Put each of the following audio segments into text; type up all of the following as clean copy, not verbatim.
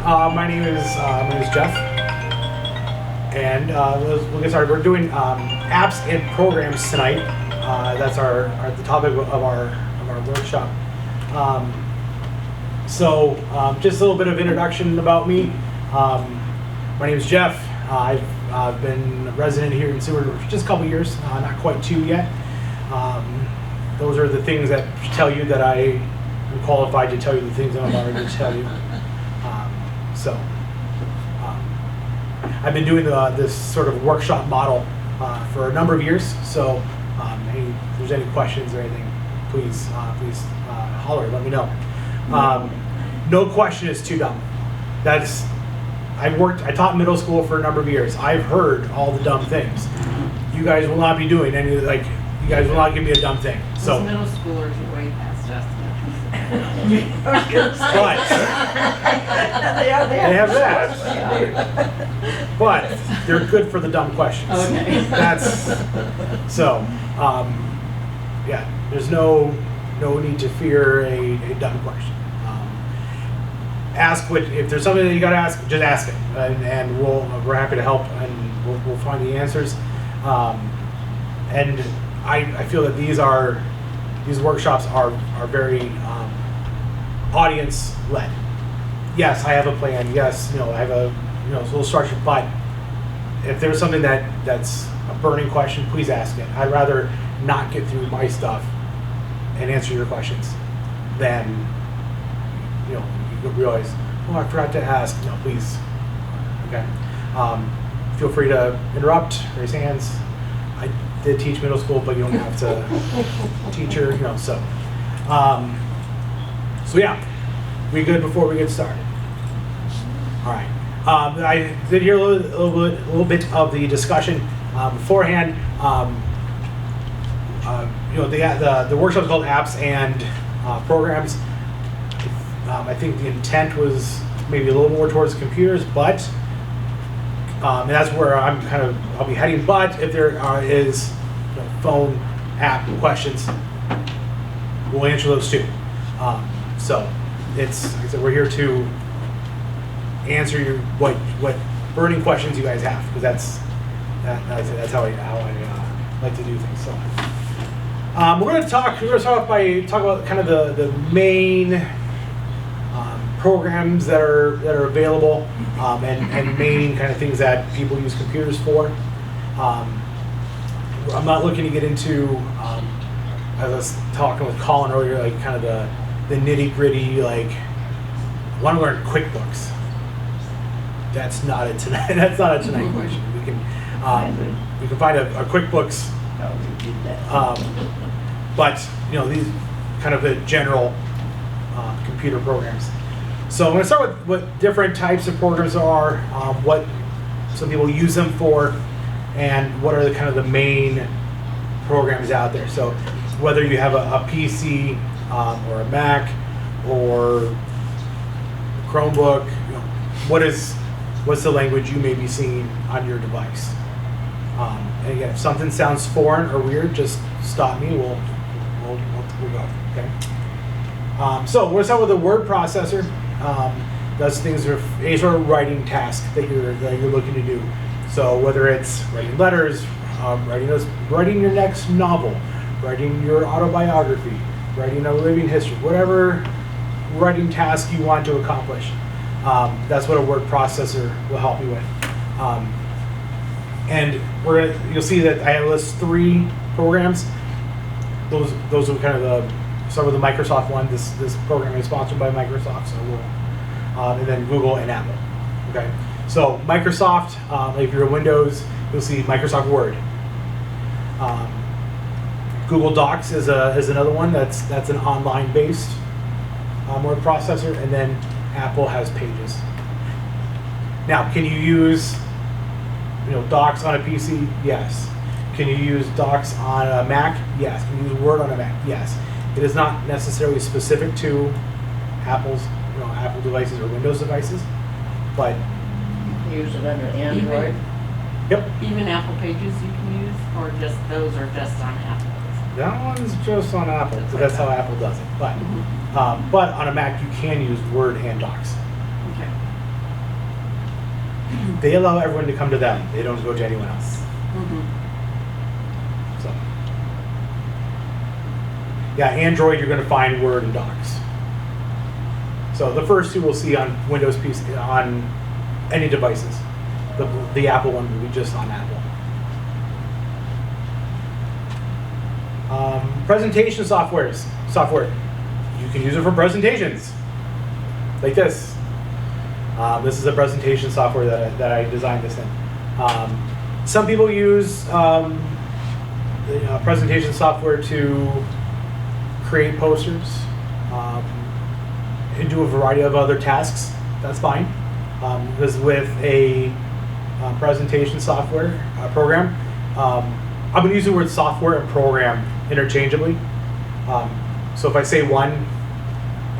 My name is Jeff, and we'll get started. We're doing apps and programs tonight. That's the topic of our workshop. Just a little bit of introduction about me. My name is Jeff. I've been a resident here in Seward for just a couple years, not quite 2 yet. Those are the things that tell you that I am qualified to tell you the things that I'm already to tell you. I've been doing this sort of workshop model for a number of years. So, hey, if there's any questions or anything, please holler. Let me know. No question is too dumb. I taught middle school for a number of years. I've heard all the dumb things. You guys will not be doing any you guys will not give me a dumb thing. So middle schoolers are way past us. but they have that. But they're good for the dumb questions. Okay. Yeah. There's no need to fear a dumb question. Ask if there's something that you got to ask, just ask it, and we're happy to help, and we'll find the answers. And I feel that these workshops are very audience led. Yes, I have a plan. Yes, I have a little structure. But if there's something that's a burning question, please ask it. I'd rather not get through my stuff and answer your questions than you realize, oh, I forgot to ask. No, please. Okay. Feel free to interrupt, raise hands. I did teach middle school, but you don't have to teacher, So yeah, we good before we get started. All right. I did hear a little bit of the discussion beforehand. The workshop is called Apps and Programs. I think the intent was maybe a little more towards computers, but and that's where I'll be heading. But if there is phone app questions, we'll answer those too. So it's like I said, we're here to answer what burning questions you guys have, because that's how I like to do things. So we're going to start off by talking about kind of the main programs that are available, and main kind of things that people use computers for. I'm not looking to get into, as I was talking with Colin earlier, like kind of the nitty gritty, like I want to learn QuickBooks. That's not a tonight. That's not a tonight question. We can find a QuickBooks, but these kind of the general computer programs. So I'm going to start with what different types of programs there are, what some people use them for, and what are the kind of the main programs out there. So whether you have a PC or a Mac or Chromebook, what's the language you may be seeing on your device. And again, if something sounds foreign or weird, just stop me. We'll go. Okay. So we'll start with a word processor. Does things for any sort of writing task that you're looking to do. So whether it's writing letters, writing your next novel, writing your autobiography, writing a living history, whatever writing task you want to accomplish, that's what a word processor will help you with. And you'll see that I have list 3 programs. Those are kind of start with the Microsoft one. This program is sponsored by Microsoft, so and then Google and Apple. Okay, so Microsoft, if you're in Windows, you'll see Microsoft Word. Google Docs is another one that's an online based word processor, and then Apple has Pages. Now, can you use Docs on a PC? Yes. Can you use Docs on a Mac? Yes. Can you use Word on a Mac? Yes. It is not necessarily specific to Apple's Apple devices or Windows devices, but you can use it under Android. Yep. Even Apple Pages you can use, or just those are just on Apple? That one's just on Apple, so that's how Apple does it. But but on a Mac you can use Word and Docs. Okay. They allow everyone to come to them. They don't go to anyone else. So, yeah, Android, you're going to find Word and Docs. So the first two we'll see on Windows PC, on any devices. The Apple one will be just on Apple. Presentation software. You can use it for presentations, like this. This is a presentation software that I designed this in. Some people use presentation software to create posters and do a variety of other tasks. That's fine. Because with a presentation software program, I'm going to use the word software and program interchangeably. So if I say one,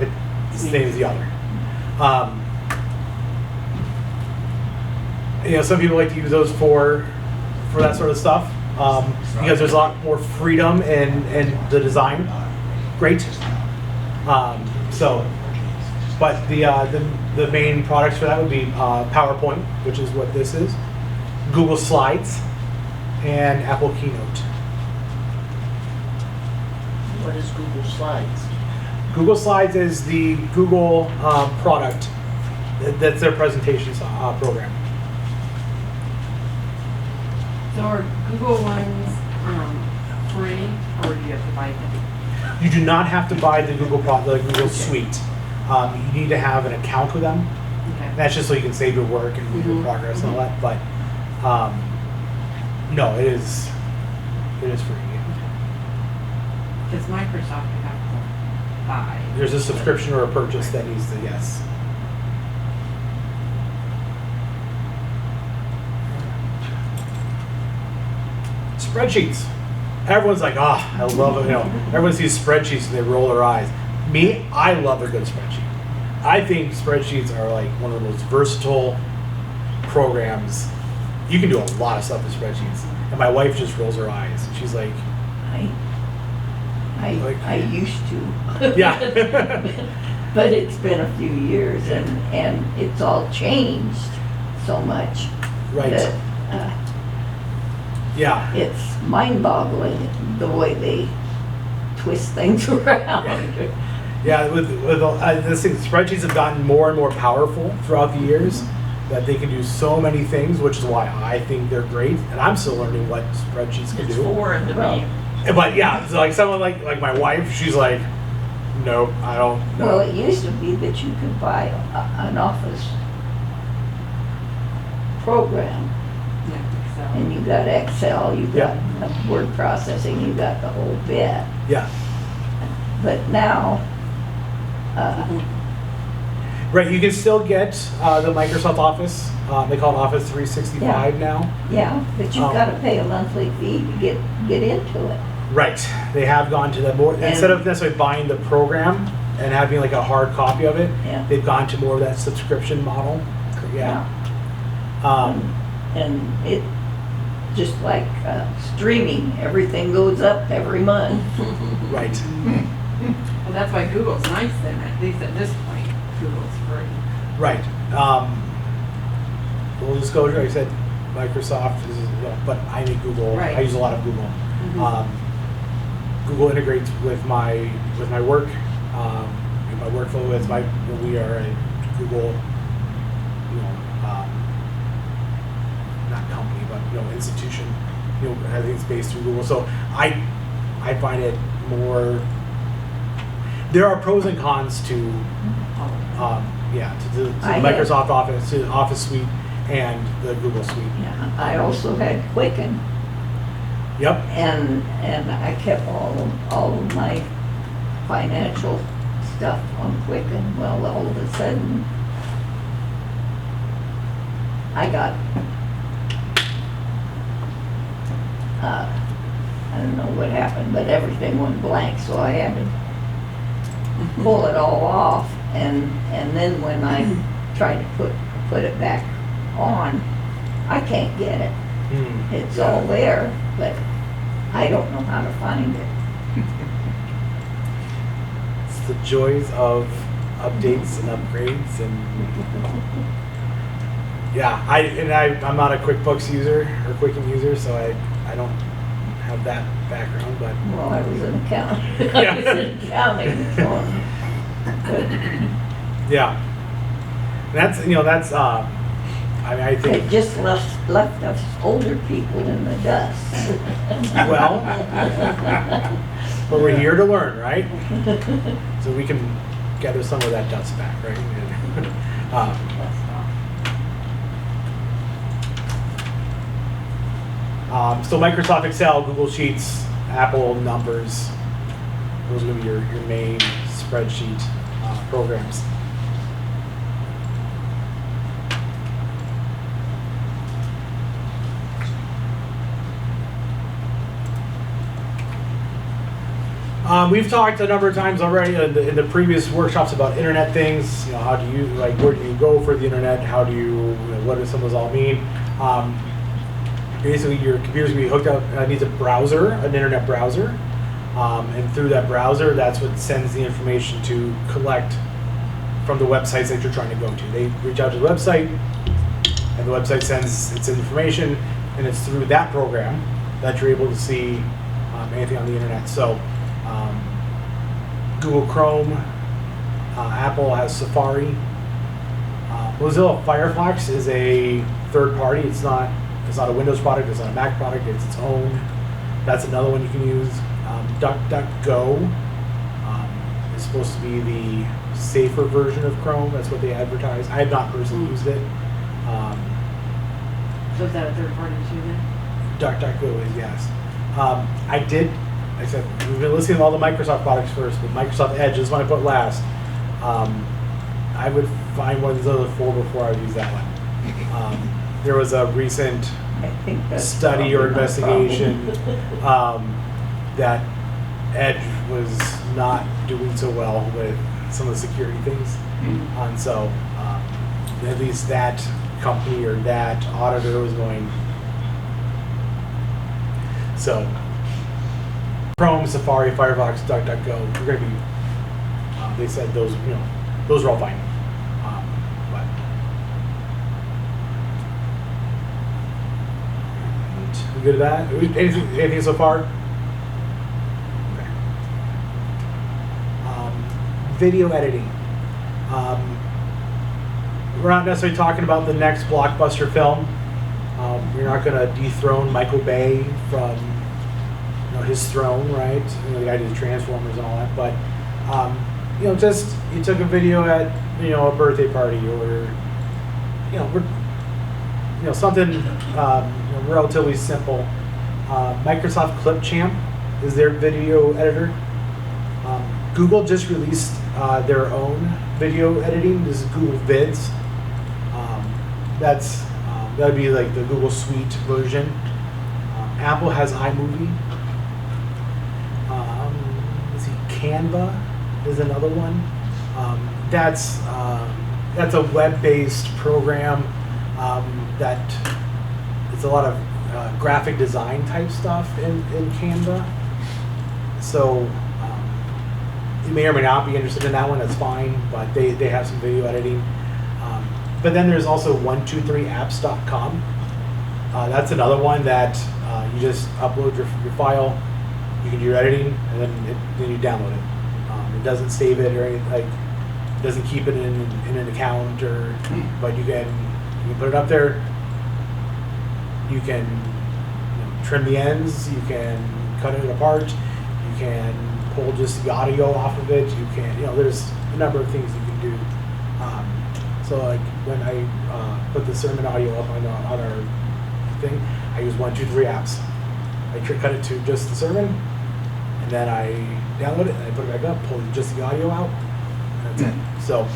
it's the same as the other. Some people like to use those for that sort of stuff because there's a lot more freedom in the design. Great. But the main products for that would be PowerPoint, which is what this is, Google Slides, and Apple Keynote. What is Google Slides? Google Slides is the Google product. That's their presentation program. So are Google ones free, or do you have to buy them? You do not have to buy the Google Suite. You need to have an account with them. Okay. That's just so you can save your work and read your progress and all that. But no, it is free. Because Microsoft you have to buy. There's a subscription or a purchase that needs to, yes. Spreadsheets. Everyone's like, I love it. Everyone sees spreadsheets and they roll their eyes. Me, I love a good spreadsheet. I think spreadsheets are like one of the most versatile programs. You can do a lot of stuff with spreadsheets. And my wife just rolls her eyes. And she's like, I used to. yeah. But it's been a few years and it's all changed so much. Right. That, Yeah. it's mind-boggling the way they twist things around. Yeah, with this thing, spreadsheets have gotten more and more powerful throughout the years. That they can do so many things, which is why I think they're great. And I'm still learning what spreadsheets can It's do. four in the Well, name. But yeah, so like someone like my wife, she's like, nope, I don't know. Well, it used to be that you could buy an Office program, Yeah, so. and you got Excel, you got Yeah. word processing, you got the whole bit. Yeah, But now, right. You can still get the Microsoft Office. They call it Office 365 now. yeah, but you've Oh. got to pay a monthly fee to get into it. Right. They have gone to the more instead of necessarily buying the program and having like a hard copy of it. Yeah. They've gone to more of that subscription model. Yeah. And it, just like streaming, everything goes up every month. Right. Well, that's why Google's nice then, at least at this point, Google's free. Right. Full disclosure, I said Microsoft is, but I need Google. Right. I use a lot of Google. Mhm. Google integrates with my work. In my workflow, we are a Google, not company, but institution. I think it's based through Google. So I find it more. There are pros and cons to the I Microsoft Office, to the Office Suite, and the Google Suite. Yeah, I also had Quicken, Yep. and I kept all of my financial stuff on Quicken. Well, all of a sudden, I got, I don't know what happened, but everything went blank, so I had to pull it all off, and then when I tried to put it back on, I can't get it. It's all there, but I don't know how to find it. It's the joys of updates and upgrades, and Yeah, I'm not a QuickBooks user or Quicken user, so I don't have that background, but Well, I was an accountant. Yeah. I was in accounting, so. yeah. That's I mean, I It think, just left us older people in the dust. well, but we're here to learn, right? So we can gather some of that dust back, right? So Microsoft Excel, Google Sheets, Apple Numbers, those are going to be your main spreadsheet programs. We've talked a number of times already in the previous workshops about internet things. You know, how do you, like, where do you go for the internet? How do what does some of those all mean? Basically, your computer's gonna be hooked up, needs a browser, an internet browser. And through that browser, that's what sends the information to collect from the websites that you're trying to go to. They reach out to the website, and the website sends its information, and it's through that program that you're able to see anything on the internet. So Google Chrome, Apple has Safari. Mozilla Firefox is a third party. It's not a Windows product, it's not a Mac product, it's its own. That's another one you can use. DuckDuckGo is supposed to be the safer version of Chrome. That's what they advertise. I have not personally used it. So is that a third party too then? DuckDuckGo is, yes. I said, we've been listening to all the Microsoft products first, but Microsoft Edge is one I put last. I would find one of these other four before I would use that one. There was a recent I think that's study or probably my investigation problem. that Edge was not doing so well with some of the security things. And so at least that company or that auditor was going. So Chrome, Safari, Firefox, DuckDuckGo, we're going to be, they said those, those are all fine. But we good at that? Anything so far? Okay. Video editing. We're not necessarily talking about the next blockbuster film. We're not going to dethrone Michael Bay from his throne, right? The guy did Transformers and all that. But just you took a video at a birthday party or something relatively simple. Microsoft Clipchamp is their video editor. Google just released their own video editing. This is Google Vids. That'd be like the Google Suite version. Apple has iMovie. Canva is another one. That's a web-based program that it's a lot of graphic design type stuff in Canva. So you may or may not be interested in that one. That's fine, but they have some video editing. But then there's also 123apps.com. That's another one that you just upload your file. You can do your editing, and then you download it. It doesn't save it or anything, it doesn't keep it in an account, but you can put it up there. You can trim the ends. You can cut it apart. You can pull just the audio off of it. You can there's a number of things you can do. So like when I put the sermon audio up on our thing, I use 123apps. I cut it to just the sermon, and then I download it, and I put it back up, pull just the audio out, and that's it. So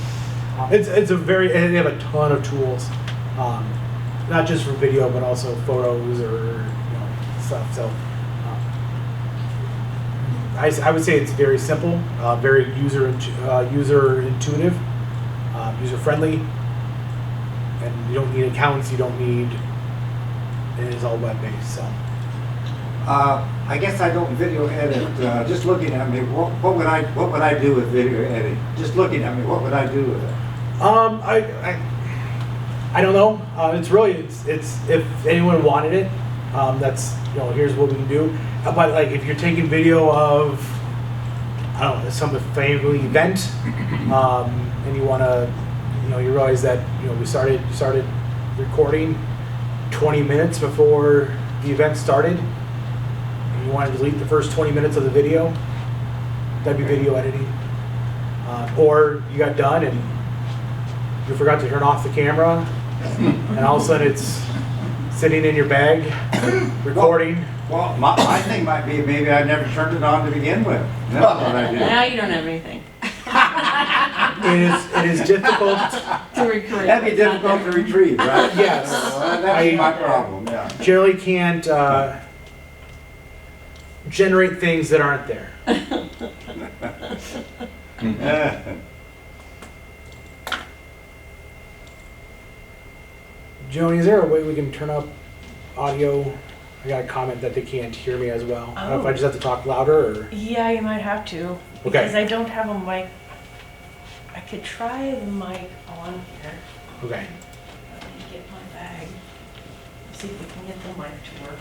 and they have a ton of tools, not just for video, but also photos or stuff. So I would say it's very simple, very user intuitive, user friendly, and you don't need accounts. You don't need. It is all web based. So. I guess I don't video edit. Just looking at me, what would I do with video editing? Just looking at me, what would I do with it? I don't know. It's really, it's if anyone wanted it, that's, here's what we can do. But like if you're taking video of, I don't know, some family event, and you want to, you realize that, we started recording 20 minutes before the event started, and you want to delete the first 20 minutes of the video, that'd be video editing. Or you got done and you forgot to turn off the camera, and all of a sudden it's sitting in your bag, recording. Well, my thing might be maybe I never turned it on to begin with. That's what I did. Now you don't have anything It is difficult. to recreate. That'd be what's not difficult to there. retrieve, right? Yes. That's my problem, yeah. Generally can't generate things that aren't there. Joni, is there a way we can turn up audio? I got a comment that they can't hear me as well. I don't know if I just have to talk louder or. Yeah, you might have to. Because I don't have a mic. I could try the mic on here. Okay. Let me get my bag. See if we can get the mic to work.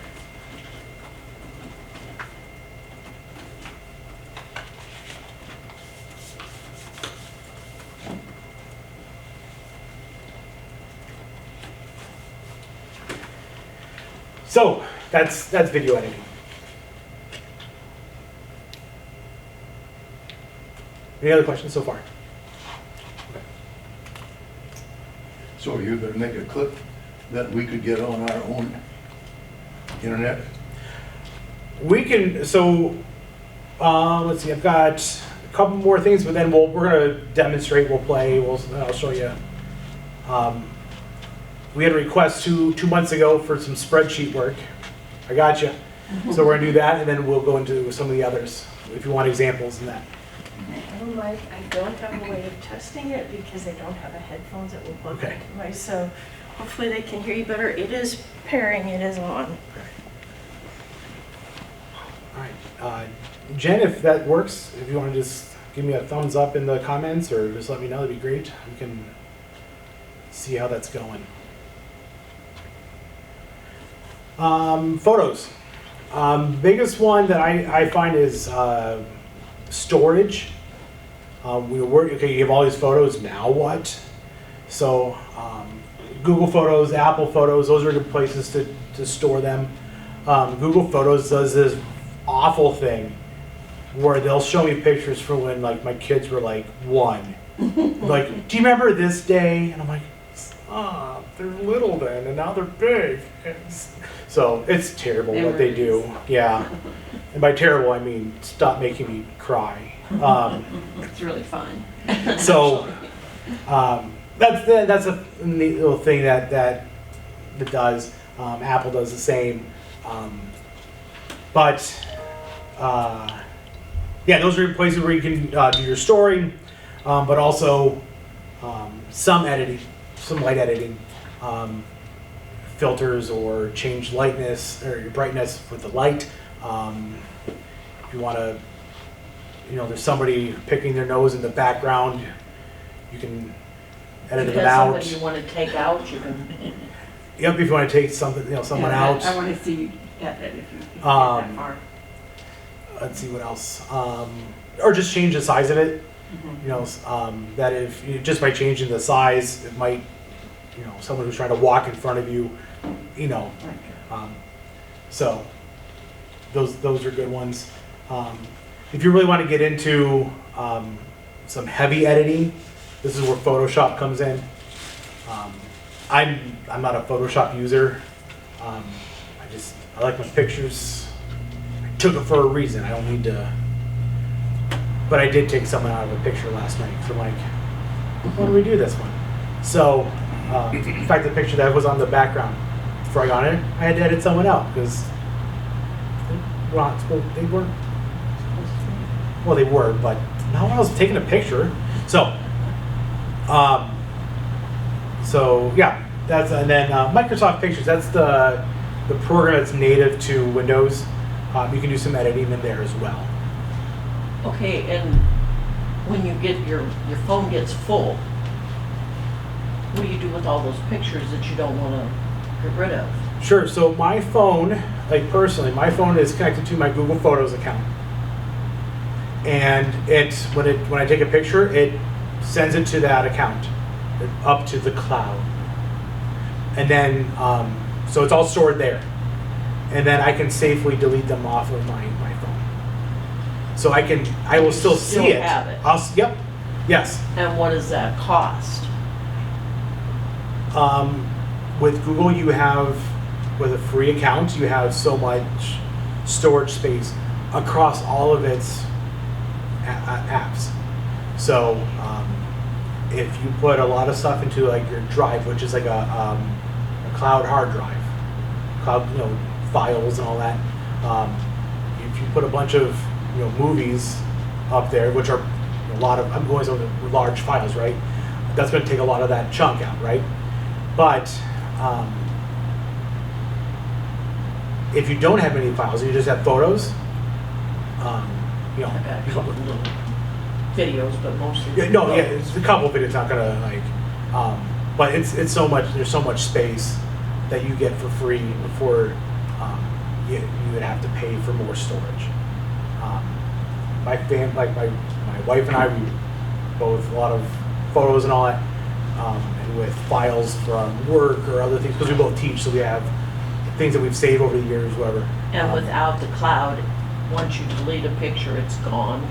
So that's video editing. Any other questions so far? Okay. So you're gonna make a clip that we could get on our own internet? We can, so, let's see, I've got a couple more things, but then we're gonna demonstrate, we'll play, I'll show you. We had a request two months ago for some spreadsheet work. I got you. So we're gonna do that, and then we'll go into some of the others, if you want examples in that. I don't have a way of testing it because I don't have a headphones that will plug Okay. into my, so hopefully they can hear you better. It is pairing, it is on. All right, Jen, if that works, if you wanna just give me a thumbs up in the comments, or just let me know, that'd be great. We can see how that's going. Photos. Biggest one that I find is storage. Okay, you have all these photos, now what? So Google Photos, Apple Photos, those are good places to store them. Google Photos does this awful thing where they'll show me pictures from when like my kids were like 1. Like, do you remember this day? And I'm like, they're little then, and now they're big. So it's terrible what they do. Yeah. And by terrible, I mean stop making me cry. It's really fun. So that's a neat little thing that does. Apple does the same. Yeah, those are places where you can do your storing, but also some editing, some light editing, filters, or change lightness or your brightness with the light. If you want to, there's somebody picking their nose in the background, you can edit them out. If you want to take out, you can. Yep, if you want to take something, someone out. I want to see you get that if you get Um, that far. Let's see what else. Or just change the size of it. That if just by changing the size, it might, someone who's trying to walk in front of you, so those are good ones. If you really want to get into some heavy editing, this is where Photoshop comes in. I'm not a Photoshop user. I like my pictures. I took it for a reason. I don't need to. But I did take someone out of a picture last night. So I'm like, why do we do this one? So, in fact, the picture that was on the background before I got in, I had to edit someone out because they weren't. Well, they were, but no one else taking a picture. So, yeah, and then Microsoft Pictures. That's the program that's native to Windows. You can do some editing in there as well. Okay, and when you get your phone gets full, What do you do with all those pictures that you don't want to get rid of? Sure. So my phone, like personally, my phone is connected to my Google Photos account, and when I take a picture, it sends it to that account, up to the cloud, and then so it's all stored there, and then I can safely delete them off of my phone. So I will still see Still it. have it. Yep. Yes. And what does that cost? With Google, you have, with a free account, you have so much storage space across all of its apps. So if you put a lot of stuff into like your drive, which is like a cloud hard drive, cloud, files and all that. If you put a bunch of movies up there, which are a lot of, I'm going over large files, right? That's going to take a lot of that chunk out, right? But if you don't have any files and you just have photos, I've got a couple of little videos, but mostly. it's a couple of videos, not gonna but it's so much. There's so much space that you get for free before you would have to pay for more storage. My wife and I, we both a lot of photos and all that, and with files from work or other things because we both teach, so we have things that we've saved over the years, whatever. And without the cloud, once you delete a picture, it's gone.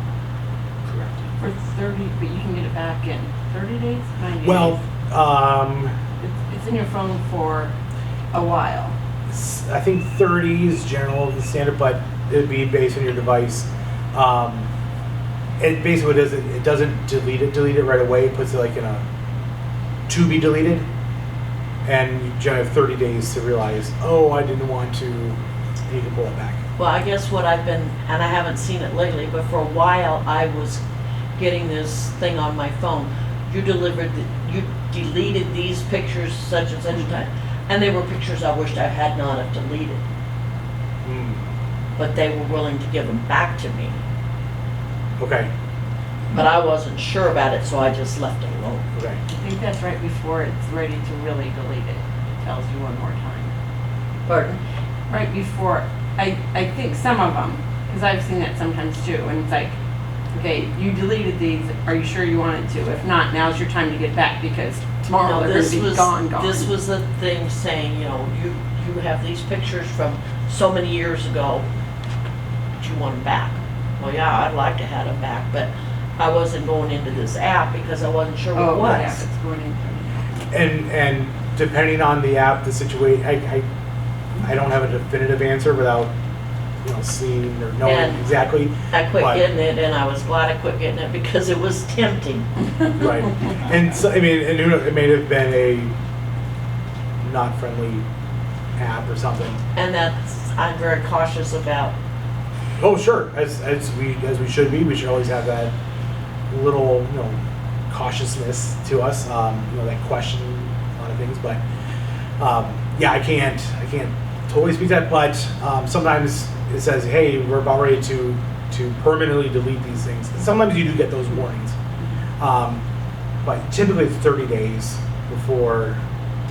Correct. For 30, but you can get it back in 30 days, 90 Well, days. It's in your phone for a while. I think 30 is general, the standard, but it'd be based on your device. It basically it doesn't delete it right away. It puts it like in a to be deleted, and you generally have 30 days to realize, oh, I didn't want to, and you can pull it back. Well, I guess what I've been, and I haven't seen it lately, but for a while I was getting this thing on my phone. You deleted these pictures such and such a time. And they were pictures I wished I had not have deleted. But they were willing to give them back to me. Okay. But I wasn't sure about it, so I just left it alone. Okay. I think that's right before it's ready to really delete it. It tells you one more time. Pardon? Right before, I think some of them, because I've seen that sometimes too, and it's like, okay, you deleted these, are you sure you wanted to? If not, now's your time to get back because tomorrow No, they're going to be gone. This was the thing saying, you have these pictures from so many years ago. Do you want them back? Well, yeah, I'd like to have them back, but I wasn't going into this app because I wasn't sure what it was. Yeah, it's going in. And depending on the app, the situation, I don't have a definitive answer without seeing or knowing And exactly. I quit But- getting it, and I was glad I quit getting it because it was tempting. Right. And so, and who knows, it may have been a not friendly app or something. And I'm very cautious about. Oh, sure. As we should be. We should always have that little cautiousness to us. That question a lot of things. But yeah, I can't totally speak to that. But sometimes it says, hey, we're about ready to permanently delete these things. And sometimes you do get those warnings. But typically it's 30 days before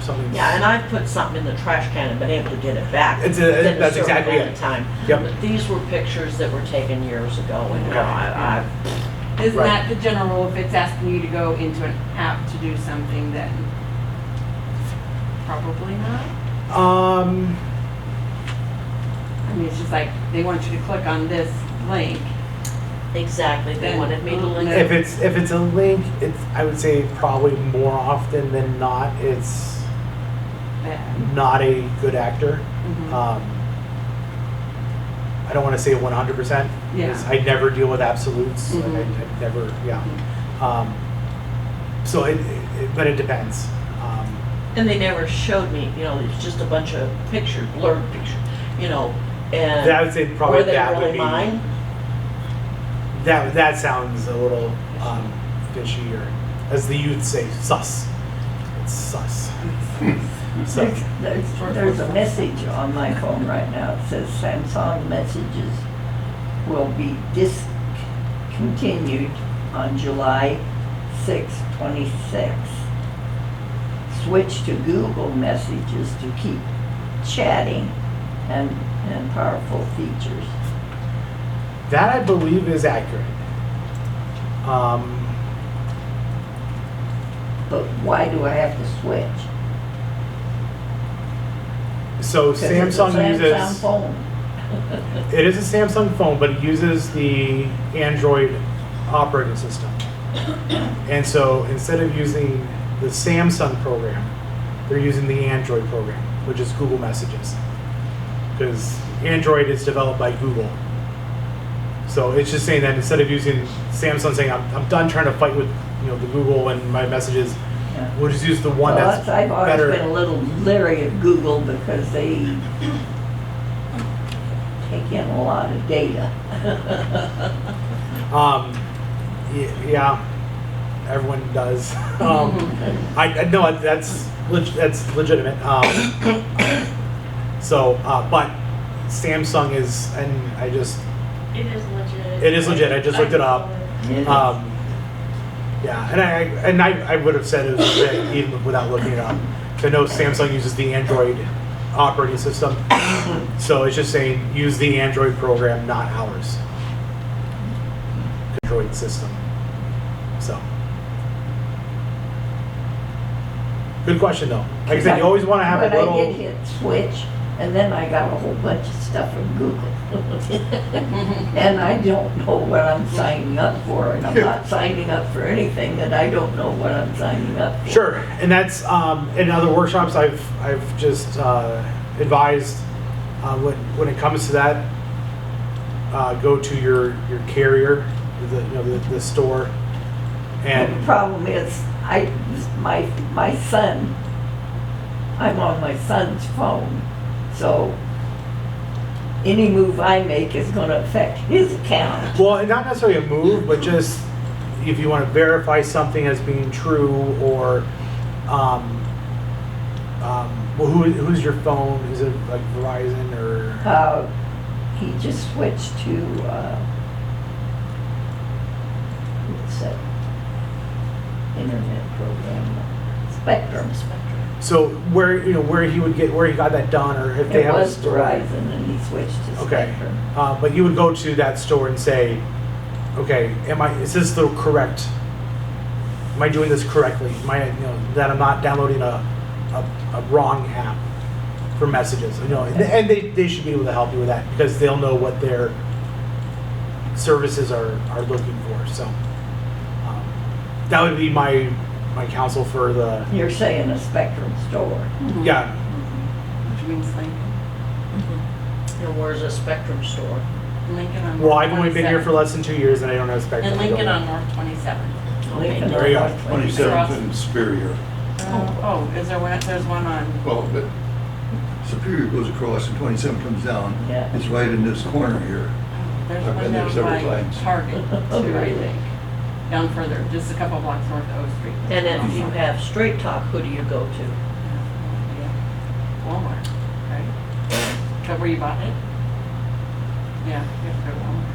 something's... Yeah, and I've put something in the trash can and been able to get it back. That's within a certain exactly amount it. of time. Yep. But these were pictures that were taken years ago, and Isn't Right. that the general rule? If it's asking you to go into an app to do something, then probably not? I mean, it's just like, they want you to click on this link. exactly. They Then- wanted me to link If it. it's a link, I would say probably more often than not, it's Bad. not a good actor. Mhm. I don't want to say 100%. Yeah. Because I never deal with absolutes. Mhm. I never, yeah. So but it depends. And they never showed me, it's just a bunch of pictures, blurred pictures, and. I would say probably were they that would really be mine? that sounds a little fishy, or as the youth say, sus. It's sus. So There's a message on my phone right now. It says Samsung messages will be discontinued on July 6, 26. switch to Google Messages to keep chatting and powerful features. That I believe is accurate. But why do I have to switch? So 'Cause it's a Samsung Samsung uses, phone. it is a Samsung phone, but it uses the Android operating system. And so instead of using the Samsung program, they're using the Android program, which is Google Messages. Because Android is developed by Google. So it's just saying that instead of using Samsung saying, I'm done trying to fight with the Google and my messages, Yeah. we'll just use the one Well, that's I've always better. been a little leery of Google because they take in a lot of data. Yeah, everyone does. I know that's legitimate. But Samsung is, and I just, It is legit. It is legit. I just looked it up. It is. yeah, and I would have said it was legit even without looking it up. I know Samsung uses the Android operating system, so it's just saying use the Android program, not ours. Android system. So, good question though. Like I said, you always want to have a But I did little. hit switch, and then I got a whole bunch of stuff from Google. And I don't know what I'm signing up for, and I'm not signing up for anything that I don't know what I'm signing up for. Sure, and that's in other workshops I've just advised when it comes to that, go to your carrier, the store, The and problem is, my son, I'm on my son's phone, so any move I make is gonna affect his account. well, and not necessarily a move, but just if you want to verify something as being true, or well, who's your phone? Is it like Verizon or? He just switched to, what's that internet program? Spectrum. So where he got that done, or if they It have a was store. Verizon and he switched to Okay, Spectrum. but you would go to that store and say, okay, is this the correct? Am I doing this correctly? Am I, that I'm not downloading a wrong app for messages? And they should be able to help you with that because they'll know what their services are looking for. So that would be my counsel for the You're saying a Spectrum store. yeah. Which means Lincoln. And where's a Spectrum store? Lincoln on Well, North I've only been here for 27th. less than 2 years, and I don't have Spectrum. And Lincoln on North 27th. Lincoln there you go. North 27th and Superior. Is there one? There's one on. Well, but Superior goes across and 27 comes down. Yeah. It's right in this corner here. There's I've one been there down several by times. Target too, I Really? think. Down further, just a couple blocks north of O Street. And if you have Straight Talk, who do you go to? Yeah. Walmart, right? Is that where you bought it? Yeah, you have to go to Walmart.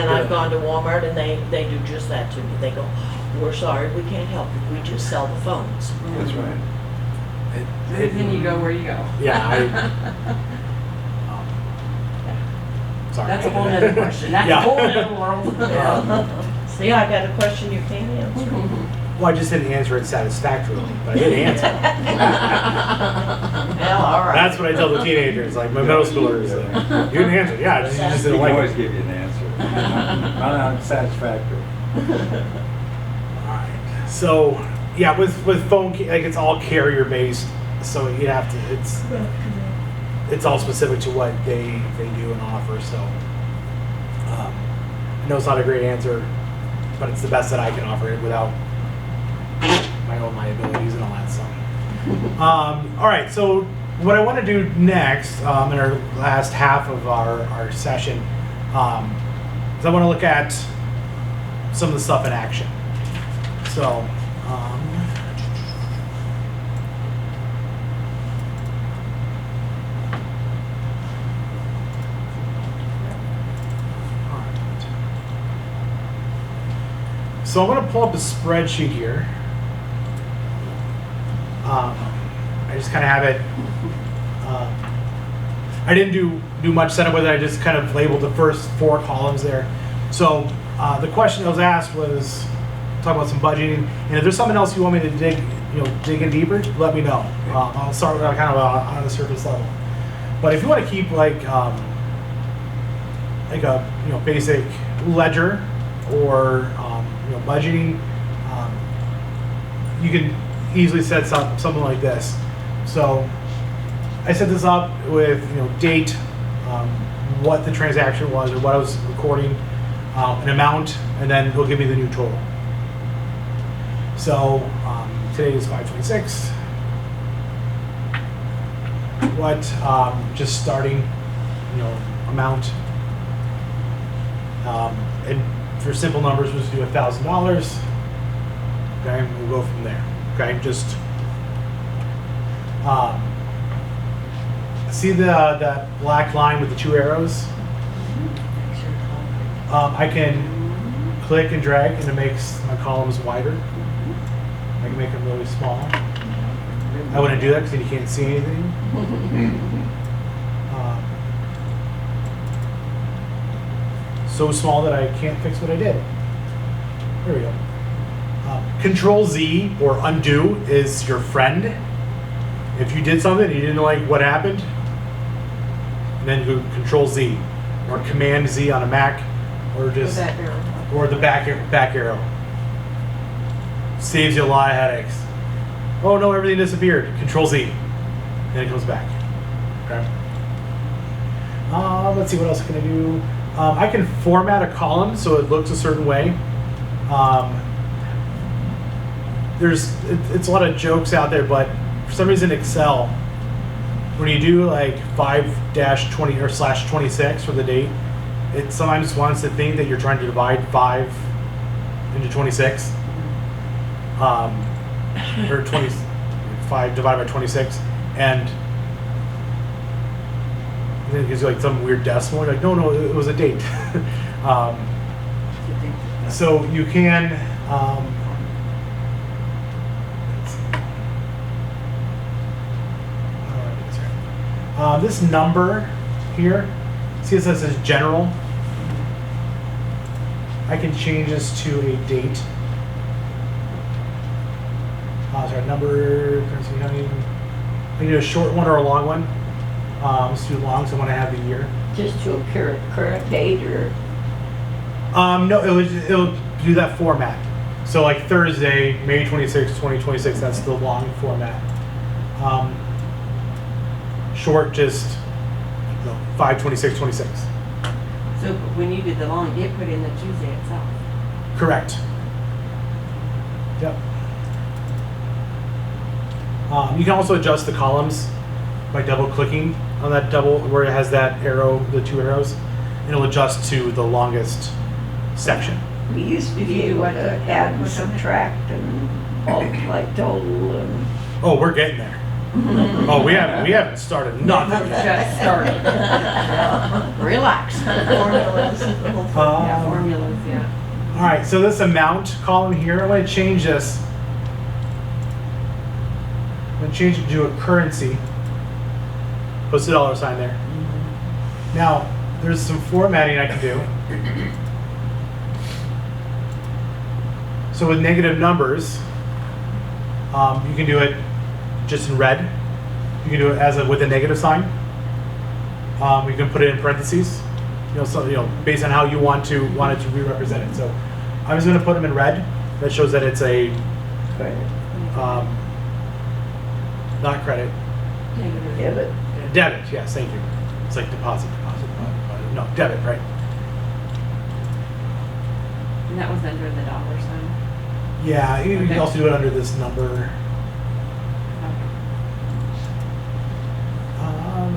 And I've gone to Walmart and they do just that to me. They go, we're sorry, we can't help you. We just sell the phones. That's right. Then you go where you go. Yeah, sorry. That's a whole nother question. That's Yeah. a whole nother world. See, I got a question you can't answer. Well, I just didn't answer it satisfactorily, but I did answer. Well, all right. That's what I tell the teenagers, like my middle schoolers. You didn't answer. Yeah, you just We didn't can like always it. give you an answer. Not unsatisfactory. Alright. So, yeah, with phone, like it's all carrier based, so you have to. It's all specific to what they do and offer. So, I know it's not a great answer, but it's the best that I can offer it without my own liabilities and all that stuff. All right, so what I want to do next in our last half of our session is I want to look at some of the stuff in action. So, so I'm going to pull up a spreadsheet here. just kind of have it. I didn't do much setup with it. I just kind of labeled the first 4 columns there. So the question that was asked was talk about some budgeting, and if there's something else you want me to dig in deeper, let me know. I'll start with kind of on the surface level. But if you want to keep like a basic ledger or budgeting, you can easily set something like this. So I set this up with date, what the transaction was or what I was recording, an amount, and then it'll give me the new total. So today is 5/26. What just starting amount, and for simple numbers, we'll just do $1,000. Okay, we'll go from there. Okay, just see the black line with the 2 arrows. I can click and drag, and it makes my columns wider. I can make them really small. I wouldn't do that because then you can't see anything. So small that I can't fix what I did. There we go. Control Z or undo is your friend. If you did something and you didn't like what happened, then go Control Z or Command Z on a Mac, or just or the back arrow. Saves you a lot of headaches. Oh no, everything disappeared. Control Z, then it comes back. Okay. Let's see what else can I do. I can format a column so it looks a certain way. It's a lot of jokes out there, but for some reason Excel, when you do like 5-20 or /26 for the date, it sometimes wants to think that you're trying to divide 5 into 26, or 25 divided by 26, and then it gives you like some weird decimal. You're like, no, it was a date. So you can. This number here, see it says general. I can change this to a date. Sorry, number, currency, I can do a short one or a long one. Let's do long, so I want to have the year. Just to a current date, or? No, it'll do that format. So like Thursday, May 26, 2026, that's the long format. Short, just 5/26/26. So when you did the long, it put in the Tuesday itself. Correct. Yep. You can also adjust the columns by double clicking on that where it has that arrow, the 2 arrows, and it'll adjust to the longest section. We used to be able to add and subtract and multiply total and. Oh, we're getting there. Oh, we haven't started nothing. Just started. Relax. Formulas. Yeah, formulas, yeah. All right, so this amount column here, I'm going to change this. I'm going to change it to a currency. Post the $ sign there. Now, there's some formatting I can do. So with negative numbers, you can do it just in red. You can do it with a negative sign. You can put it in parentheses. Based on how you want it to be represented. So I'm just going to put them in red. That shows that it's a not credit. Debit. Debit. Yes, thank you. It's like deposit. No, debit, right? And that was under the $ sign. Yeah, you can Okay. also do it under this number.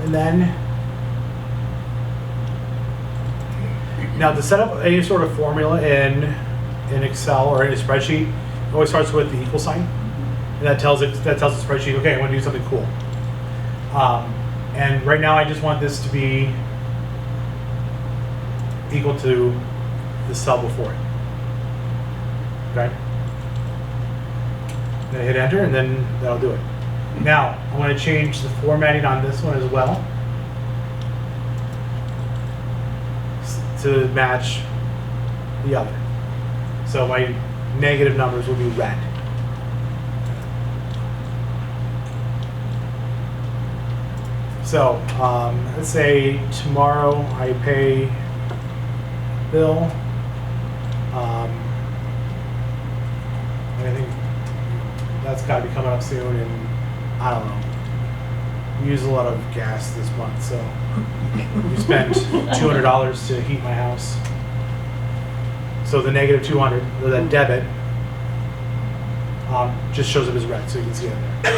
And then, now to set up any sort of formula in Excel or in a spreadsheet, it always starts with the equal sign, and that tells the spreadsheet, okay, I want to do something cool. And right now, I just want this to be equal to the cell before it. Okay. I'm gonna hit enter, and then that'll do it. Now, I want to change the formatting on this one as well to match the other. So my negative numbers will be red. So, let's say tomorrow I pay bill. I think that's got to be coming up soon, and I don't know. We use a lot of gas this month, so we spent $200 to heat my house. So the negative 200, or that debit, just shows up as red, so you can see it there.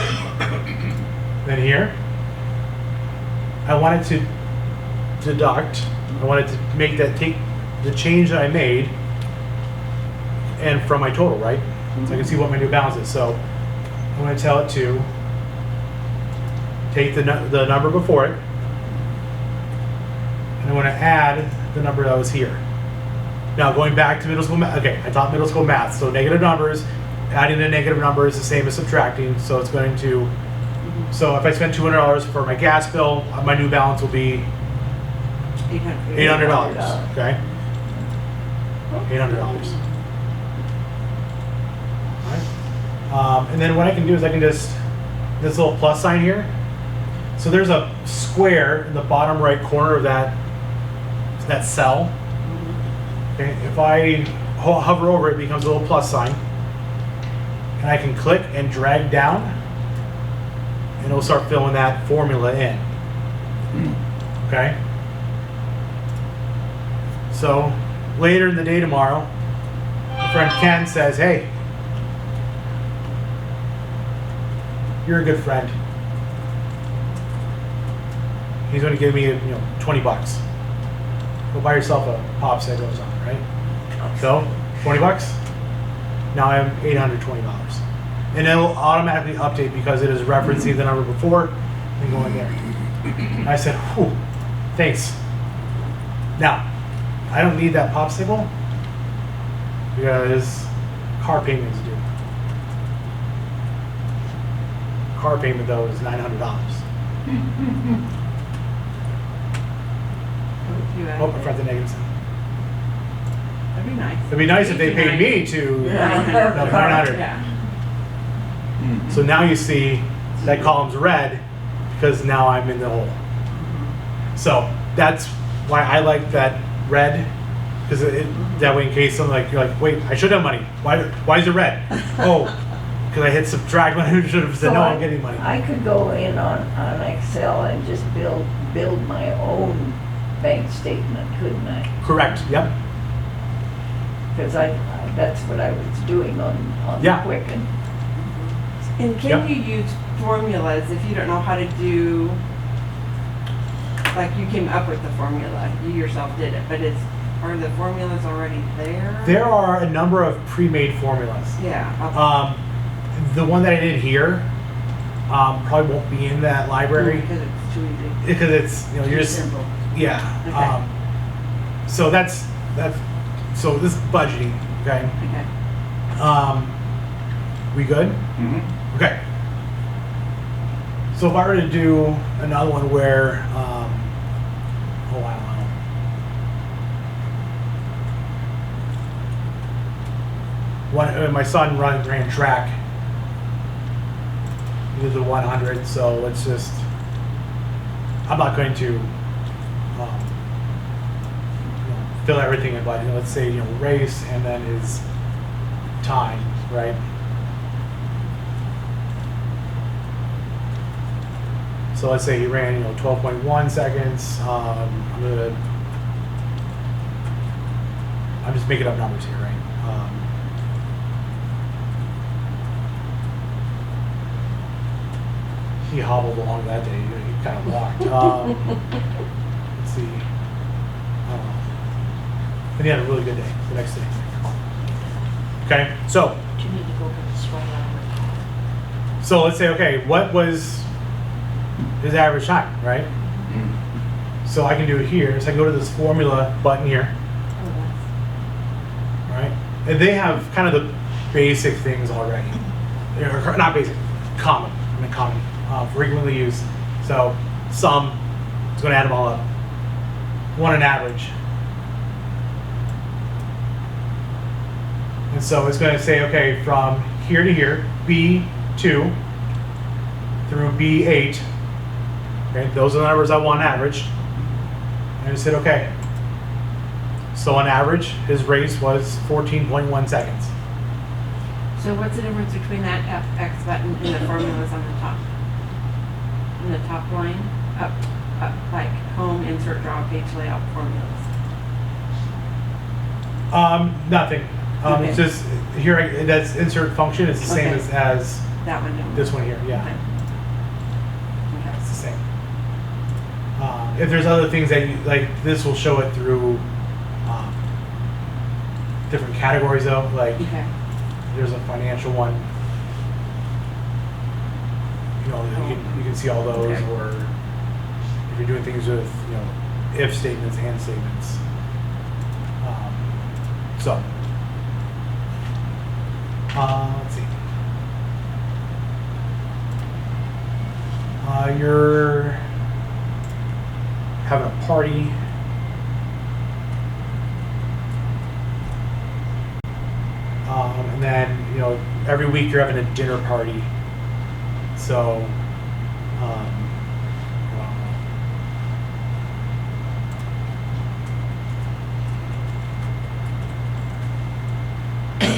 Then here, I wanted to deduct, I wanted to make that, take the change that I made and from my total, right? So I can see what my new balance is. So I'm going to tell it to take the number before it, and I want to add the number that was here. Now going back to middle school math, okay, I taught middle school math, so negative numbers, adding a negative number is the same as subtracting, so it's going to, so if I spend $200 for my gas bill, my new balance will be $800, okay? $800. Alright. And then what I can do is I can just, this little plus sign here, so there's a square in the bottom right corner of that cell. Okay, if I hover over it, it becomes a little plus sign. And I can click and drag down, and it'll start filling that formula in. Okay? So later in the day tomorrow, my friend Ken says, hey, you're a good friend. He's going to give me, 20 bucks. Go buy yourself a popsicle or something, right? So, 20 bucks. Now I have $820. And it'll automatically update because it is referencing the number before and going there. And I said, whew, thanks. Now, I don't need that popsicle because car payment is due. Car payment, though, is $900. Oh, I forgot the negative sign. That'd be nice. It'd be nice if they paid me to another 900. Yeah. So now you see that column's red because now I'm in the hole. So that's why I like that red, because that way in case something like, you're like, wait, I should have money. Why is it red? Oh, because I hit subtract when I should have said So no, I'm getting money. I could go in on Excel and just build my own bank statement, couldn't I? Correct. Yep. Because that's what I was doing on Yeah. Quicken. And can Yep. you use formulas if you don't know how to do, like you came up with the formula, you yourself did it, but are the formulas already there? There are a number of pre-made formulas. Yeah. The one that I did here probably won't be in that library Because it's too easy. because it's you're just Simple. yeah. Okay. So that's so this is budgeting. Okay. Okay. We good? Mm-hmm. Okay. So if I were to do another one where, oh wow, my son ran track. He did the 100, so let's just. I'm not going to fill everything in, but let's say race and then his time, right? So let's say he ran, 12.1 seconds. I'm just making up numbers here, right? He hobbled along that day. He kind of walked. Let's see. And he had a really good day the next day. Okay, so. Do you need to go get this right out? So let's say, okay, what was his average time, right? So I can do it here. So I can go to this formula button here, right? And they have kind of the basic things already. Or not basic, common. an economy, frequently used. So sum, it's going to add them all up. One an average. And so it's going to say, okay, from here to here, B2 through B8. Okay, those are the numbers I want averaged. And I said, okay. So on average, his race was 14.1 seconds. So what's the difference between that FX button and the formulas on the top? In the top line, up, like home, insert, draw, page layout, formulas. Nothing. Okay. It's just here. That's insert function. It's the same Okay. as That one don't. this one here. Yeah, Okay. it's the same. If there's other things that you like, this will show it through different categories though. Like Okay. there's a financial one. You know, you can see all those, Okay. or if you're doing things with if statements and statements. So. Let's see. You're having a party. And then, every week you're having a dinner party. So,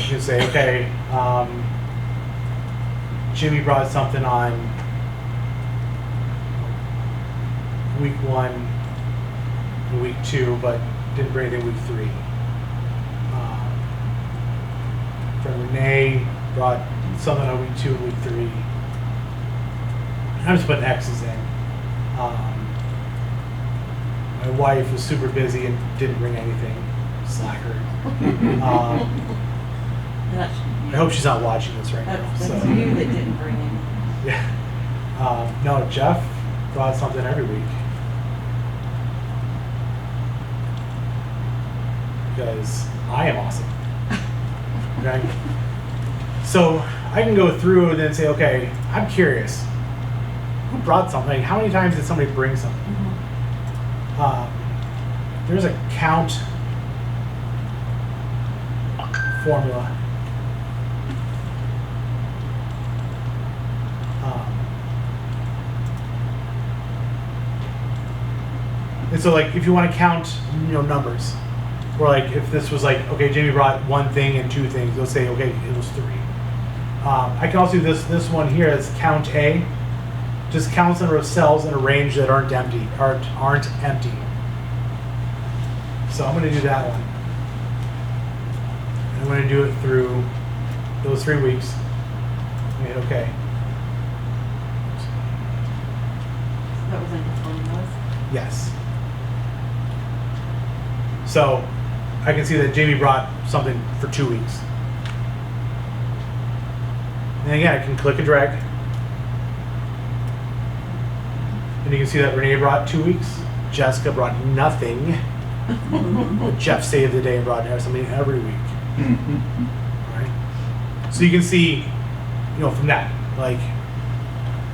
you say, okay, Jimmy brought something on week 1 and week 2, but didn't bring anything week 3. Friend Renee brought something on week 2 and week 3. I'm just putting X's in. My wife was super busy and didn't bring anything. Slacker. I hope she's not watching this right now. That's So. you that didn't bring in. Yeah. No, Jeff brought something every week. Because I am awesome. Okay? So I can go through and then say, okay, I'm curious. Who brought something? How many times did somebody bring something? There's a count formula. And so, like, if you want to count, numbers, or like if this was like, okay, Jamie brought 1 thing and 2 things, they'll say, okay, it was 3. I can also do this one here as count A. Just counts the number of cells in a range that aren't empty. So I'm going to do that one. And I'm going to do it through those 3 weeks. And hit OK. That was in the formulas. Yes. So I can see that Jamie brought something for 2 weeks. And again, I can click and drag. And you can see that Renee brought 2 weeks. Jessica brought nothing. Jeff saved the day and brought something every week. Right? So you can see, from that, like,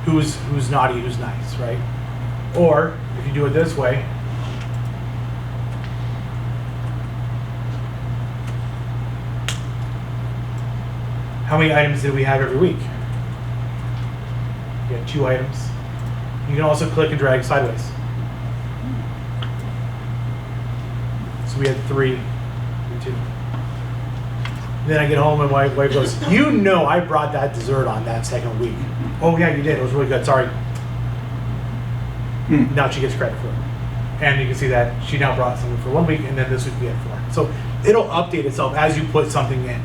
who's naughty, who's nice, right? Or if you do it this way, how many items did we have every week? We had 2 items. You can also click and drag sideways. So we had 3 and 2. Then I get home and my wife goes, I brought that dessert on that second week. Oh yeah, you did. It was really good. Sorry. Now she gets credit for it. And you can see that she now brought something for 1 week, and then this week we had 4. So it'll update itself as you put something in,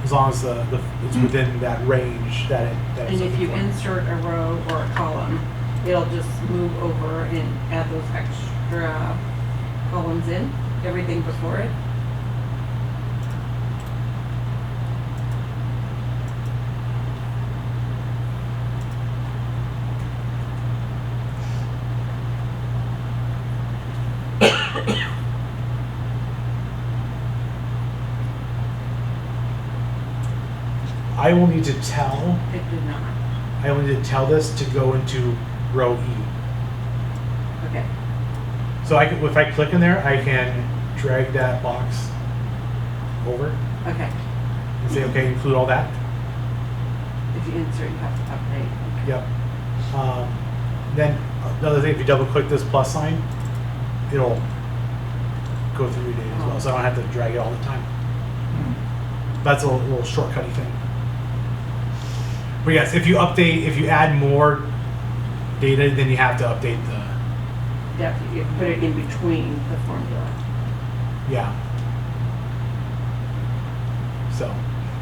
as long as it's within that range that it's And if looking you for. insert a row or a column, it'll just move over and add those extra columns in, everything before it. I will need to tell. It did not. I only need to tell this to go into row E. Okay. So if I click in there, I can drag that box over Okay. and say, okay, include all that. If you insert, you have to update. Yep. Then another thing, if you double click this plus sign, it'll go through your data as well, so I don't have to drag it all the time. That's a little shortcutty thing. But yes, if you add more data, then you have to update the, Definitely, you put it in between the formula. yeah. So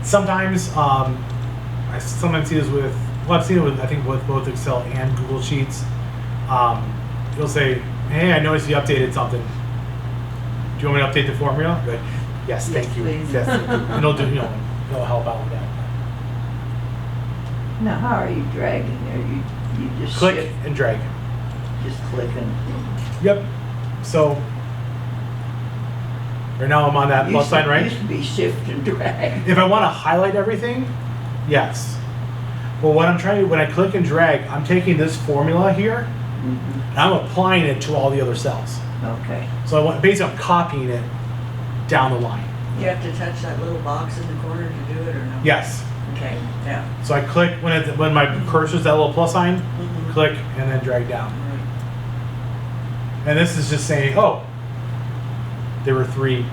sometimes, I sometimes see this with, well, I've seen it with, I think with both Excel and Google Sheets. It'll say, hey, I noticed you updated something. Do you want me to update the formula? Good. Yes, Yes, thank you. please. Yes, thank you. And it'll do, it'll help out with that. Now, how are you dragging there? You just Click shift, and drag. just click and. Yep. So right now I'm on that plus sign, right? Used to be shift and drag. If I want to highlight everything, yes. But what I'm trying to, when I click and drag, I'm taking this formula here Mhm. and I'm applying it to all the other cells. Okay. So basically I'm copying it down the line. You have to touch that little box in the corner to do it, or no? Yes. Okay, yeah. So I click when my cursor's that little plus sign, Mhm. click and then drag down. Right. And this is just saying, oh, there were 3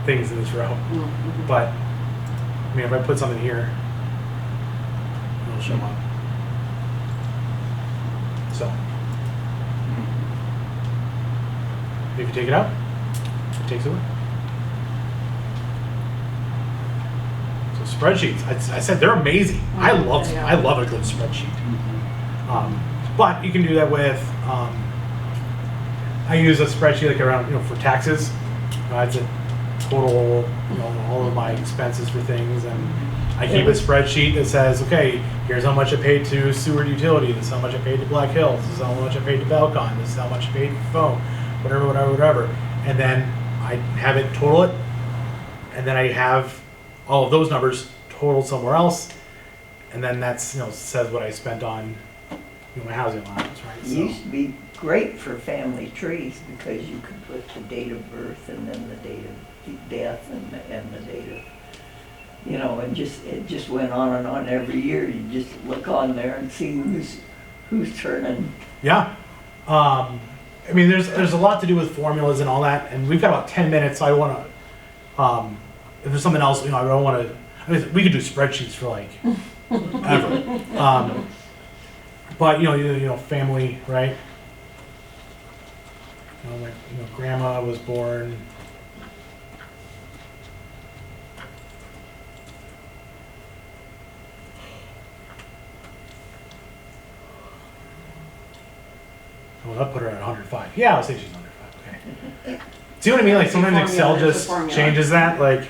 things in this row. Mm-hmm. But I mean, if I put something here, it'll show up. So if you take it out, it takes it away. So spreadsheets, I said they're amazing. I love a good spreadsheet. But you can do that with. I use a spreadsheet like around for taxes. It's a total all of my expenses for things, and I keep a spreadsheet that says, okay, here's how much I paid to sewer utility. This is how much I paid to Black Hills. This is how much I paid to Belcon. This is how much I paid for phone. Whatever. And then I have it total it, and then I have all of those numbers totaled somewhere else, and then that's says what I spent on my housing allowance, right? It used to be great for family trees because you could put the date of birth and then the date of death and the date of, and it just went on and on every year. You just look on there and see who's turning. Yeah. I mean, there's a lot to do with formulas and all that, and we've got about 10 minutes, so I want to, if there's something else, I don't want to, we could do spreadsheets for like ever. But, family, right? Grandma was born. Well, that put her at 105. Yeah, I'll say she's 105. Okay. See what I mean? Like sometimes Excel Formula is a just formula. changes that. Like,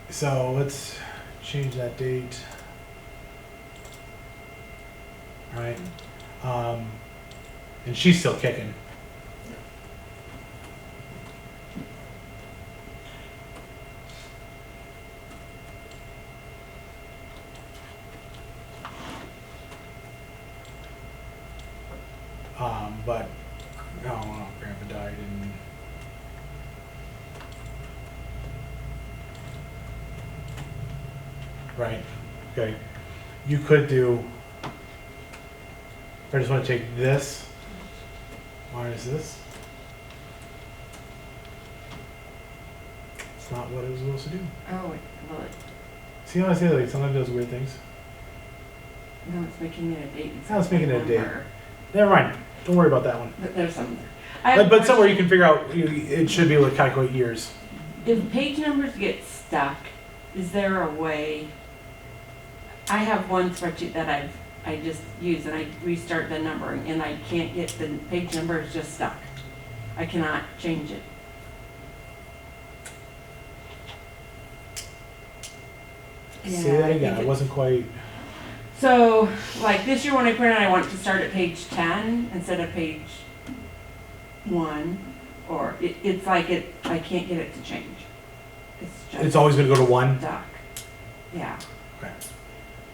so let's change that date. All right. And she's still kicking. But no, Grandpa died in. Right. Okay. You could do. I just want to take this minus this. It's not what it was supposed to do. Oh, well, See how I say like sometimes it does weird things? no, it's making it a date. Now it's making it a date. number. Never mind. Don't worry about that one. But there's some. I have a But somewhere you question. can figure out, it should be able to calculate years. If page numbers get stuck, is there a way? I have one spreadsheet that I just use and I restart the numbering and I can't get the page number, it's just stuck. I cannot change it. Say that again. I wasn't quite. So, like this year when I printed, I want to start at page 10 instead of page 1, or it's like I can't get it to change. It's just It's always going to go to 1. stuck. Yeah. Okay.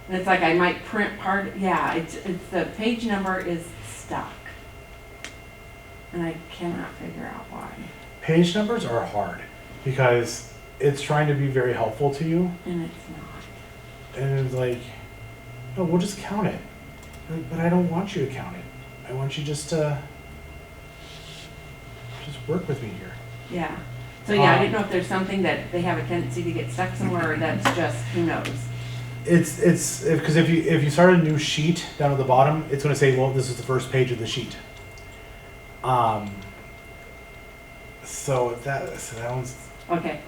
And it's like I might print part, yeah, it's the page number is stuck. And I cannot figure out why. Page numbers are hard because it's trying to be very helpful to you, And it's not. and it's like, no, we'll just count it. Like, but I don't want you to count it. I want you just to just work with me here. Yeah. So yeah, I didn't know if there's something that they have a tendency to get stuck somewhere, or that's just, who knows? It's because if you start a new sheet down at the bottom, it's going to say, well, this is the first page of the sheet. So that one's, Okay.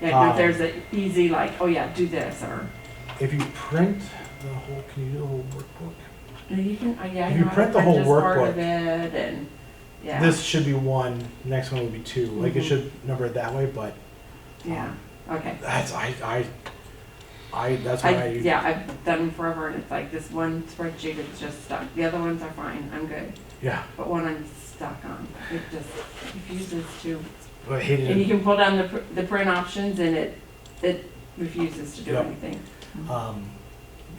Yeah, if Um, there's an easy, like, oh yeah, do this, or, if you print the whole, can you do the whole workbook? and you can, yeah, I If you know how print to the whole print this part workbook, of it, and, yeah. This should be 1, next one will be 2. Like it Mhm. should number it that way, but Yeah, okay. that's that's what I use. Yeah, I've done them forever, and it's like, this one spreadsheet is just stuck. The other ones are fine, I'm good. Yeah, But one I'm stuck on, it just refuses to. but I hated And you it. can pull down the print options, and it refuses to do Yep. anything.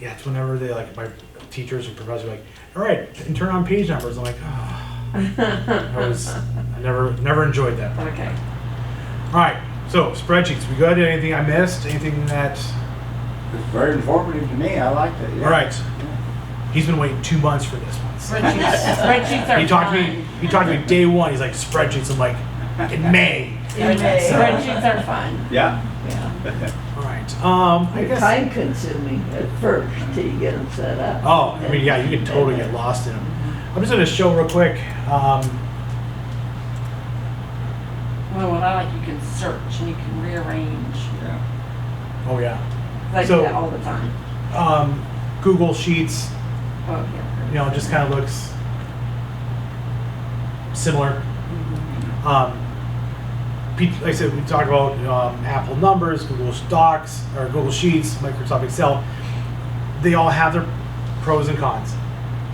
Yeah, it's whenever they like my teachers and professors are like, all right, and turn on page numbers. I'm like, oh. I never enjoyed that part. Okay. All right, so spreadsheets. We good? Anything I missed? Anything that? It's very informative to me, I liked it, yeah. All right. He's been waiting 2 months for this one. so- Spreadsheets are He talked to me. fun. He talked to me day 1. He's like spreadsheets. I'm like, in May. Spreadsheets are fun. Yeah. Yeah. All right. I They're guess. time consuming at first till you get them set up. Oh, I mean, yeah, you can totally get lost in them. I'm just gonna show real quick. Well, what I like, you can search and you can rearrange. Yeah. Oh yeah. 'Cause I So- do that all the time. Google Sheets. Oh, You know, just kind of looks similar. yeah. Like I said, we talked about Apple Numbers, Google Docs, or Google Sheets, Microsoft Excel. They all have their pros and cons.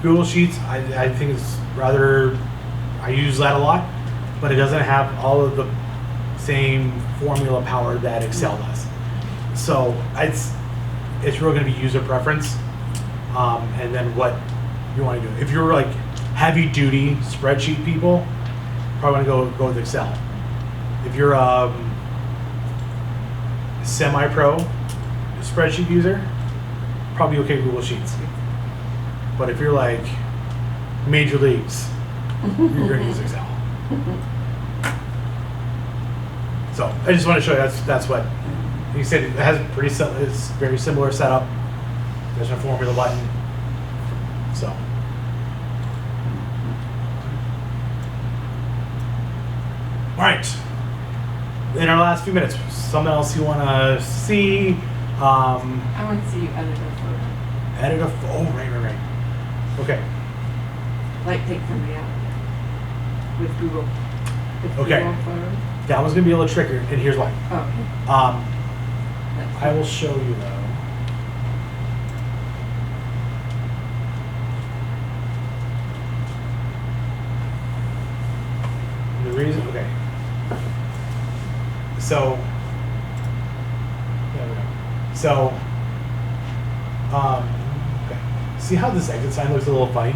Google Sheets, I think it's rather, I use that a lot, but it doesn't have all of the same formula power that Excel does. So it's really going to be user preference, and then what you want to do. If you're like heavy duty spreadsheet people, probably want to go with Excel. If you're semi-pro spreadsheet user, probably okay with Google Sheets. But if you're like major leagues, you're going to use Excel. So I just want to show you that's what he said. It has it's very similar setup. There's a formula button. So. All right. In our last few minutes, something else you want to see? I want to see you edit a photo. Edit a oh right. Okay. Like take somebody out with Google. With Okay. Google Photos. That one's gonna be a little trickier, and here's why. Oh, okay. That's I will show you though. The reason, okay. So, there we go. So, okay. See how this exit sign looks a little funny?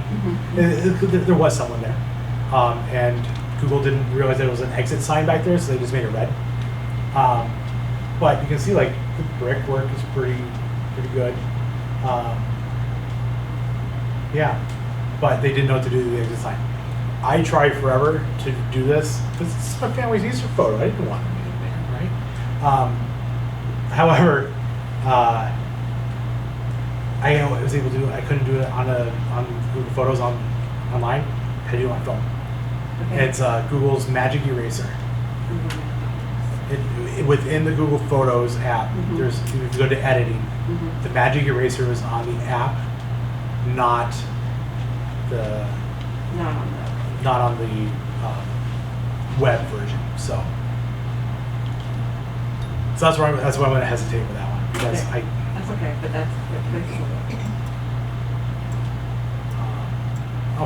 There was someone there, and Google didn't realize that it was an exit sign back there, so they just made it red. But you can see like the brickwork is pretty good. Yeah, but they didn't know what to do with the exit sign. I tried forever to do this because it's my family's Easter photo. I didn't want to be in there, right? However, I was able to do it. I couldn't do it on Google Photos online. I had to do it on my phone. okay. It's Google's Magic Eraser. Within the Google Photos app, there's if you go to editing, the Magic Eraser is on the app, not on the web version. So that's why I'm going to hesitate with that one because Okay. That's okay, but that's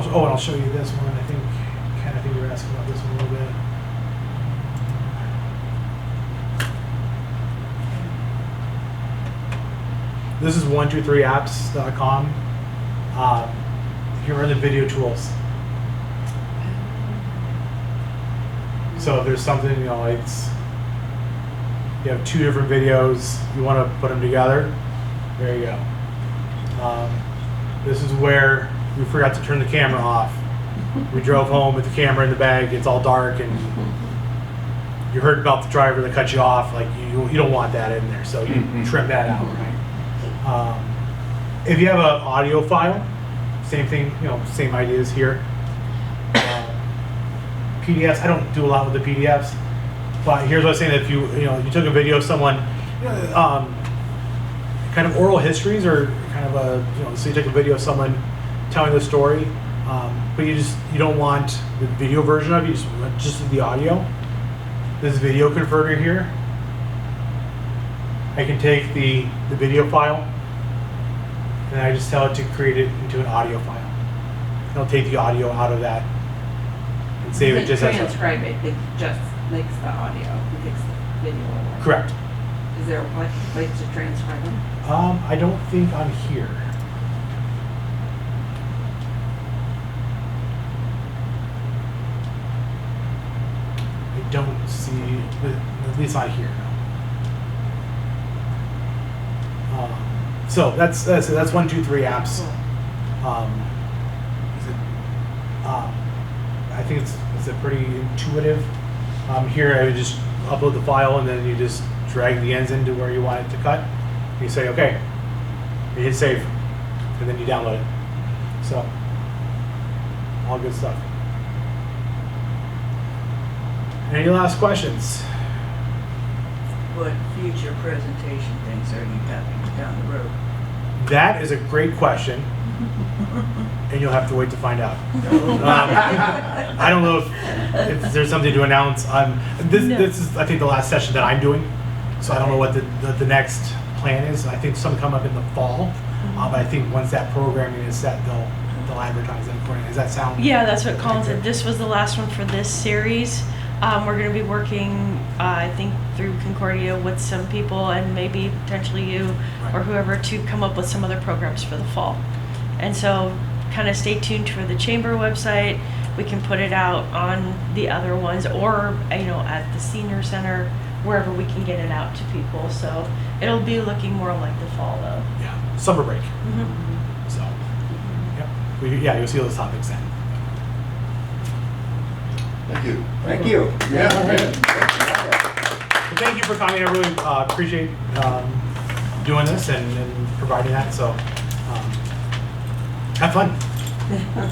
cool. and I'll show you this one. I think you were asking about this one a little bit. This is 123apps.com. Here are the video tools. So if there's something, you know, it's, you have 2 different videos, you want to put them together, there you go. This is where we forgot to turn the camera off. We drove home with the camera in the bag, it's all dark, and you heard about the driver that cut you off, like you don't want that in there, so you trim that out, right? If you have an audio file, same thing, you know, same ideas here. PDFs, I don't do a lot with the PDFs, but here's what I was saying, that if you you took a video of someone, kind of oral histories, or kind of a, so you take a video of someone telling the story, but you don't want the video version of it, you just want the audio. This video converter here, I can take the video file, and I just tell it to create it into an audio file. It'll take the audio out of that and save it just as a... transcribe it, it just makes the audio, it takes the video away. Correct. Is there a place to transcribe them? I don't think on here. I don't see, at least not here. So that's 123 apps. I think it's a pretty intuitive. Here I would just upload the file, and then you just drag the ends into where you want it to cut. You say okay, you hit save, and then you download it. So all good stuff. Any last questions? What future presentation things are you having down the road? That is a great question, and you'll have to wait to find out. I don't know if there's something to announce. This is, I think, the last session that I'm doing, so I don't know what the next plan is. I think some come up in the fall, but I think once that programming is set, they'll advertise it accordingly. Does that sound? Yeah, that's what Colin said. This was the last one for this series. We're going to be working, I think, through Concordia with some people, and maybe potentially you or whoever, to come up with some other programs for the fall. And so kind of stay tuned for the chamber website. We can put it out on the other ones, or at the senior center, wherever we can get it out to people. So it'll be looking more like the fall, though. Yeah, summer break. Mm-hmm. So, you'll see those topics then. Thank you. Thank you. Yeah. Well, thank you for coming. I really appreciate doing this and providing that. So, have fun.